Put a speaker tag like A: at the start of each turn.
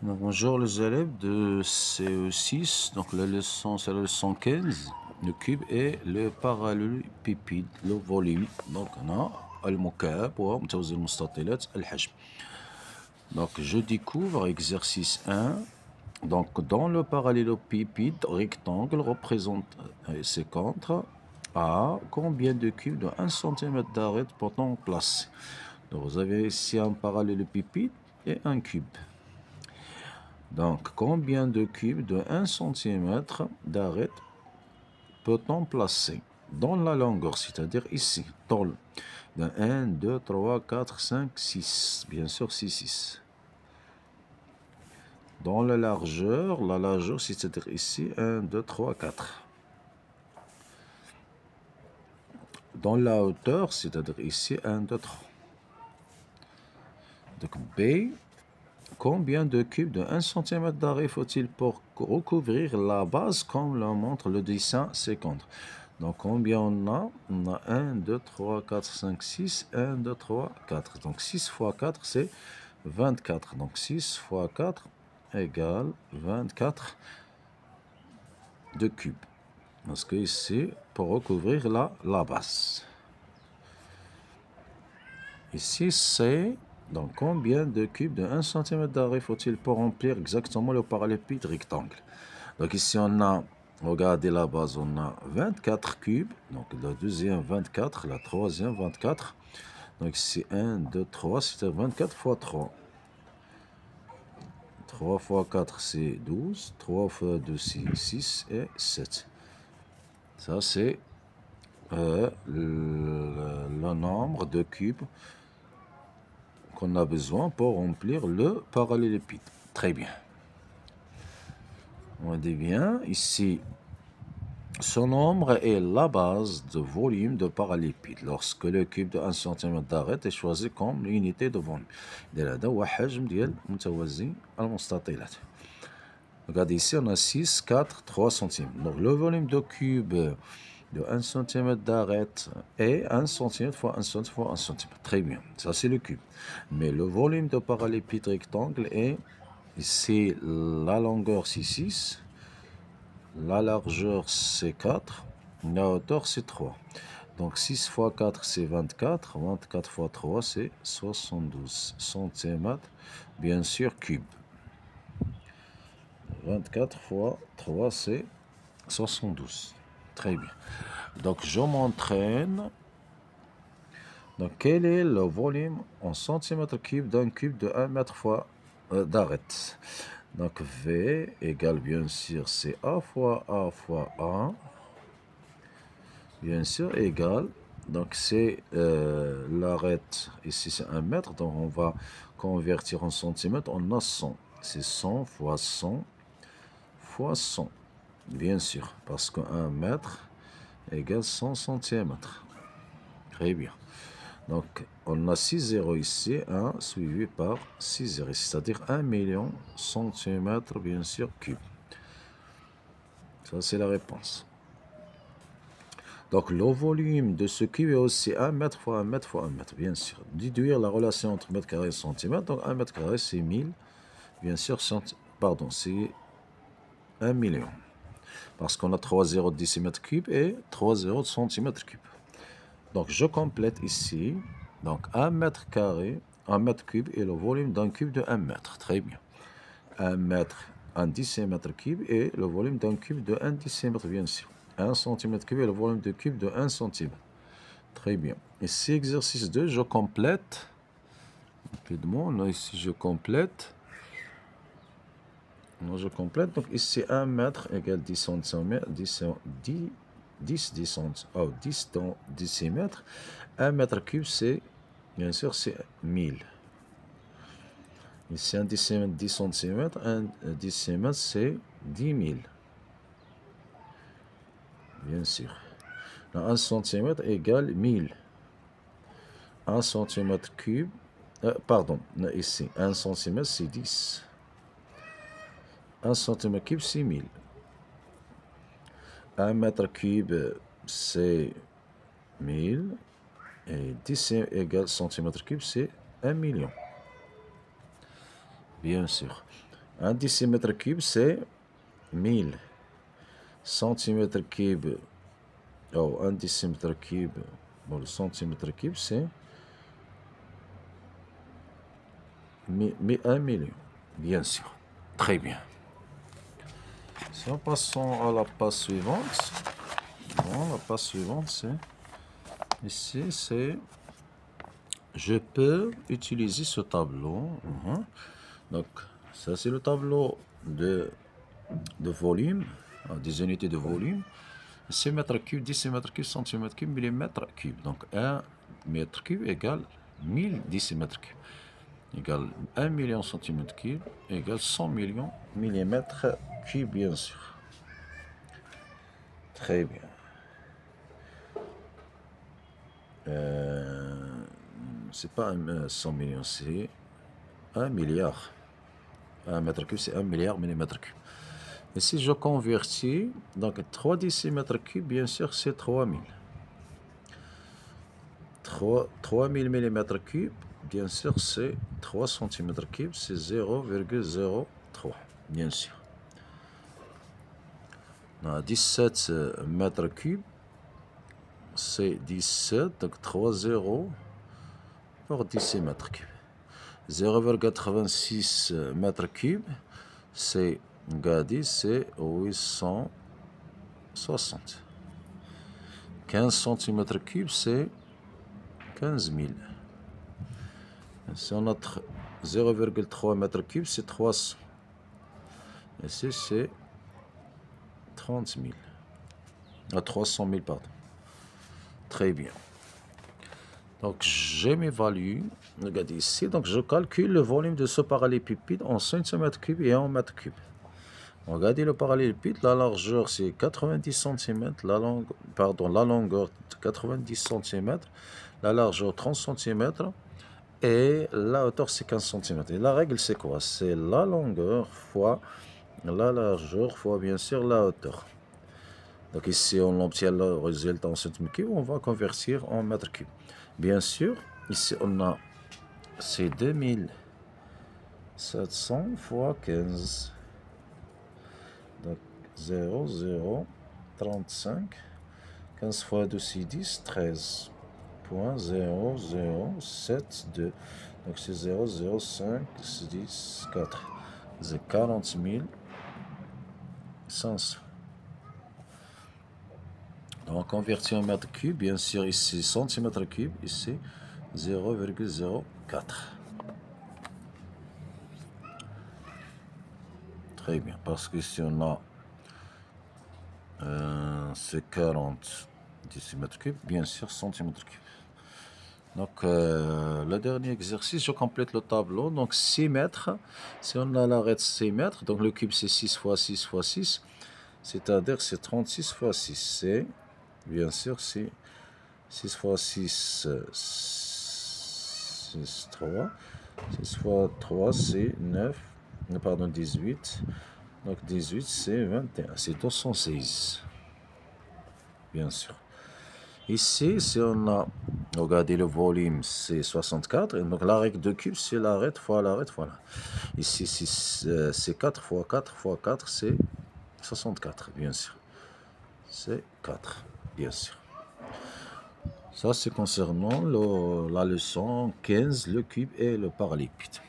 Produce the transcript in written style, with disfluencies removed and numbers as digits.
A: Donc, bonjour les élèves de CE6, donc la leçon c'est la leçon 15, le cube et le parallélépipède, le volume. Donc on a المكعب ومتوازي المستطيلات الحجم. Donc je découvre exercice 1. Donc dans le parallélépipède rectangle représente ses contres à combien de cubes de 1 cm d'arête peut-on placer? Donc vous avez ici un parallélépipède et un cube. Donc, combien de cubes de 1 cm d'arête peut-on placer dans la longueur, c'est-à-dire ici, dans 1, 2, 3, 4, 5, 6. Bien sûr, c'est 6. Dans la largeur, c'est-à-dire ici, 1, 2, 3, 4. Dans la hauteur, c'est-à-dire ici, 1, 2, 3. Donc, B. Combien de cubes de 1 cm d'arrêt faut-il pour recouvrir la base comme le montre le dessin ci-contre? Donc combien on a? On a 1, 2, 3, 4, 5, 6, 1, 2, 3, 4. Donc 6 fois 4 c'est 24. Donc 6 fois 4 égale 24 de cubes. Parce que ici, pour recouvrir la base. Ici c'est... Donc, combien de cubes de 1 cm d'arrêt faut-il pour remplir exactement le parallépipède rectangle? Donc, ici, on a, regardez la base, on a 24 cubes. Donc, la deuxième 24, la troisième 24. Donc, ici, 1, 2, 3, c'est 24 fois 3. 3 fois 4, c'est 12. 3 fois 2, c'est 6 et 7. Ça, c'est le nombre de cubes qu'on a besoin pour remplir le parallélépipède. Très bien. On dit bien ici, ce nombre est la base de volume de parallélépipède lorsque le cube de 1 cm d'arête est choisi comme l'unité de volume. هذا هو حجم ديال متوازي المستطيلات. Regardez ici, on a 6, 4, 3 cm. Donc le volume de cube de 1 cm d'arête est 1 cm fois 1 cm fois 1 cm. Très bien, ça c'est le cube. Mais le volume de parallélépipède rectangle est ici la longueur c'est 6, la largeur c'est 4, la hauteur c'est 3. Donc 6 fois 4 c'est 24, 24 fois 3 c'est 72 cm, bien sûr cube. 24 fois 3 c'est 72. Très bien. Donc je m'entraîne. Donc quel est le volume en centimètres cubes d'un cube de 1 mètre fois d'arête? Donc V égale bien sûr c'est A fois A fois A. Bien sûr égale. Donc c'est l'arête. Ici c'est 1 mètre. Donc on va convertir en centimètres. On a 100. C'est 100 fois 100 fois 100. Bien sûr. Parce que 1 mètre égale 100 centimètres. Très bien. Donc, on a 6 zéros ici, 1 suivi par 6 zéros, c'est-à-dire 1 million centimètres, bien sûr, cube. Ça, c'est la réponse. Donc, le volume de ce cube est aussi 1 mètre fois 1 mètre fois 1 mètre, bien sûr. Déduire la relation entre mètre carré et centimètre. Donc, 1 mètre carré, c'est 1000. Bien sûr, c'est 1 million. Parce qu'on a 3 zéros de décimètre cube et 3 zéros de centimètre cube. Donc, je complète ici. Donc, 1 mètre carré, 1 mètre cube et le volume d'un cube de 1 mètre. Très bien. 1 mètre, 1 décimètre cube et le volume d'un cube de 1 décimètre, bien sûr. 1 centimètre cube et le volume de cube de 1 centimètre. Très bien. Ici, exercice 2, je complète. Rapidement, là, ici, je complète. Là, je complète. Donc, ici, 1 mètre égale 10 centimètres. 10 décimètres. 1 mètre cube, c'est, bien sûr, c'est 1000. Ici, un décimètre, 10 centimètres. Un décimètre, c'est 10 000. Bien sûr. 1 centimètre égale 1000. 1 centimètre cube, pardon, ici, 1 centimètre, c'est 10. 1 centimètre cube, c'est 1000. 1 mètre cube, c'est 1000. Et 10 égale centimètre cube, c'est 1 million. Bien sûr. Un décimètre cube, c'est 1000 centimètres cubes. Oh, un décimètre cube. Bon, le centimètre cube, c'est 1 million. Bien sûr. Très bien. Si on passe à la page suivante. Bon, la page suivante, c'est... Ici, c'est... Je peux utiliser ce tableau. Donc, ça, c'est le tableau de volume, des unités de volume. C'est mètre cube, décimètre cube, centimètre cube, millimètre cube. Donc 1 mètre cube égale 1000 décimètres cubes. Égale 1 million centimètres cubes égale 100 millions millimètres cubes, bien sûr. Très bien. C'est pas 100 millions, c'est 1 milliard. 1 mètre cube, c'est 1 milliard millimètres cubes. Et si je convertis, donc 3 décimètres cubes, bien sûr, c'est 3000. 3000 millimètres cubes, bien sûr, c'est 3 centimètres cubes, c'est 0,03, bien sûr. 17 mètres cubes, c'est 17, donc 3 zéros par décimètre cube. 0,86 mètres cubes, c'est Gadi, c'est 860. 15 centimètres cubes, c'est 15 000. Sur notre 0,3 mètres cubes, c'est 300. Ici, c'est 30 000. 300 000, pardon. Très bien. Donc, je m'évalue. Regardez ici. Donc, je calcule le volume de ce parallélépipède en centimètres cubes et en mètres cubes. Regardez le parallélépipède. La largeur, c'est 90 cm. La longueur, 90 cm. La largeur, 30 cm. Et la hauteur, c'est 15 cm. Et la règle, c'est quoi? C'est la longueur fois la largeur fois, bien sûr, la hauteur. Donc ici, on obtient le résultat en centimètres cubes. On va convertir en mètres cubes. Bien sûr, ici, on a c'est 2700 fois 15. Donc 0, 0, 35. 15 fois 2, c'est 10, 13. 0,0072. Donc c'est 0,05, 10, 4. C'est 40 500. Donc on convertit en mètre cube, bien sûr ici centimètre cube, ici 0,04. Très bien, parce que si on a c'est 40 décimètres cubes, bien sûr centimètres cubes. Donc, le dernier exercice, je complète le tableau. Donc, 6 mètres. Si on a l'arrêt de 6 mètres, donc le cube, c'est 6 fois 6 fois 6. C'est-à-dire, c'est 36 fois 6. C'est, bien sûr, c'est 6 fois 6, 6, 3. 6 fois 3, c'est 9. Pardon, 18. Donc, 18, c'est 21. C'est 216. Bien sûr. Ici, si on a regardé le volume, c'est 64. Et donc, la règle de cube, c'est l'arête fois l'arête, voilà. Ici, c'est 4 fois 4 fois 4, c'est 64, bien sûr. C'est 4, bien sûr. Ça, c'est concernant la leçon 15, le cube et le parallélépipède.